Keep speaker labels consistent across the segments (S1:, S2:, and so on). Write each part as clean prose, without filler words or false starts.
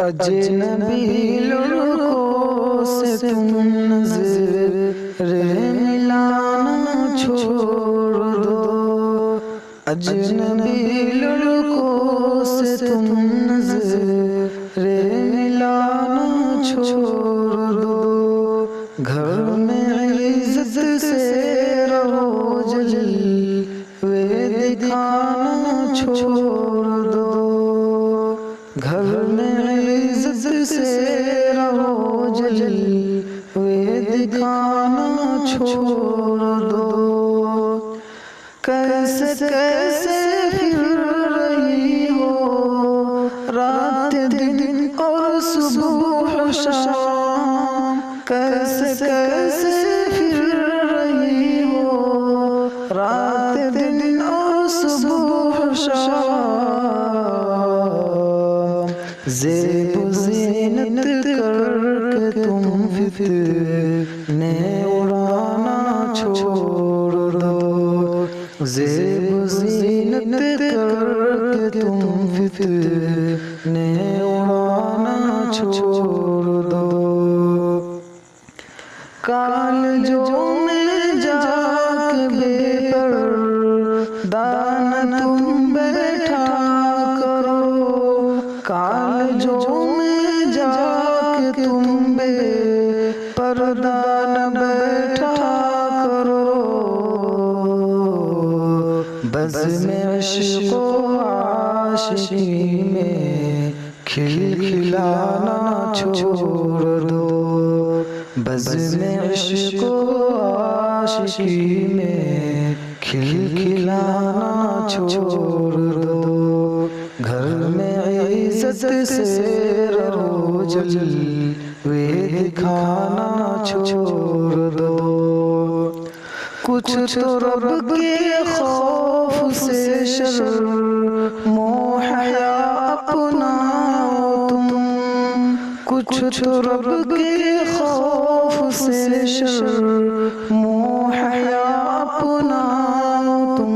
S1: اجنبی لڑکوں سے تم نظر ملانا چھوڑ دو، اجنبی لڑکوں سے تم نظر ملانا چھوڑ دو، گھر میں عزت سے رہو جلوے دکھانا چھوڑ دو، گھر میں عزت سے رہو جلوے دکھانا چھوڑ دو، کیسے کیسے پھر رہی ہو رات دن اور صبح شام، کیسے کیسے پھر رہی ہو رات دن اور صبح شام، زیب و زینت کر کے تم فتنے اڑانا چھوڑ دو، زیب و زینت کر کے تم فتنے اڑانا چھوڑ دو، کالجوں میں جا کے بے پردہ نہ تم بیٹھا کرو، کالجوں میں جا کے تم بے پردہ نہ بیٹھا کرو، بزم عشق و عاشقی میں کھلکھلانا چھوڑ دو، بزم عشق و عاشقی میں کھلکھلانا چھوڑ دو، گھر میں عزت سے رہو جلوے دکھانا چھوڑ دو، کچھ تو رب کے خوف سے شرم و حیا اپناؤ تم، کچھ تو رب کے خوف سے شرم و حیا اپناؤ تم،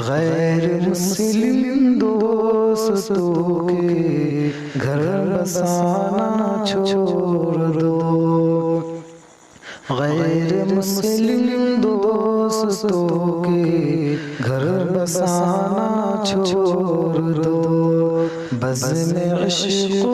S1: غیر مسلم دوستوں کے گھر بسانا چھوڑ دو، غیر مسلم دوستوں کے گھر بسانا چھوڑ دو، بزم عشق و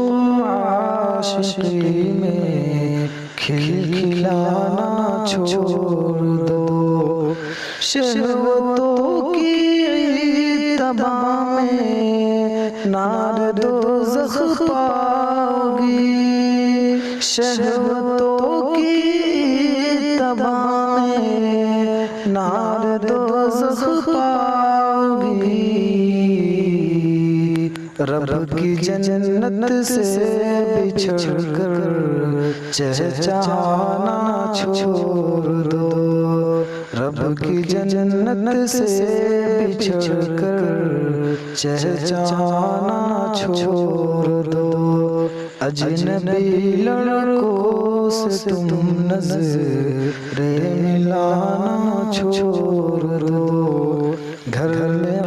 S1: عاشقی میں کھلکھلانا چھوڑ دو، شہوتوں کی تباہ میں نار دوزخ پاؤ گی، شہوتوں کی تباہ میں نار دوزخ پاؤ گی، رب کی جنت سے بچھڑ کر چہچہانا چھوڑ دو، رب کی جنت سے بچھڑ کر چہچہانا چھوڑ دو، اجنبی لڑکوں سے تم نظر ملانا چھوڑ دو، گھر میں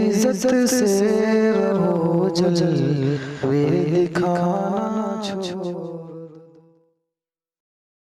S1: عزت سے رہو جلوے دکھانا چھوڑ دو۔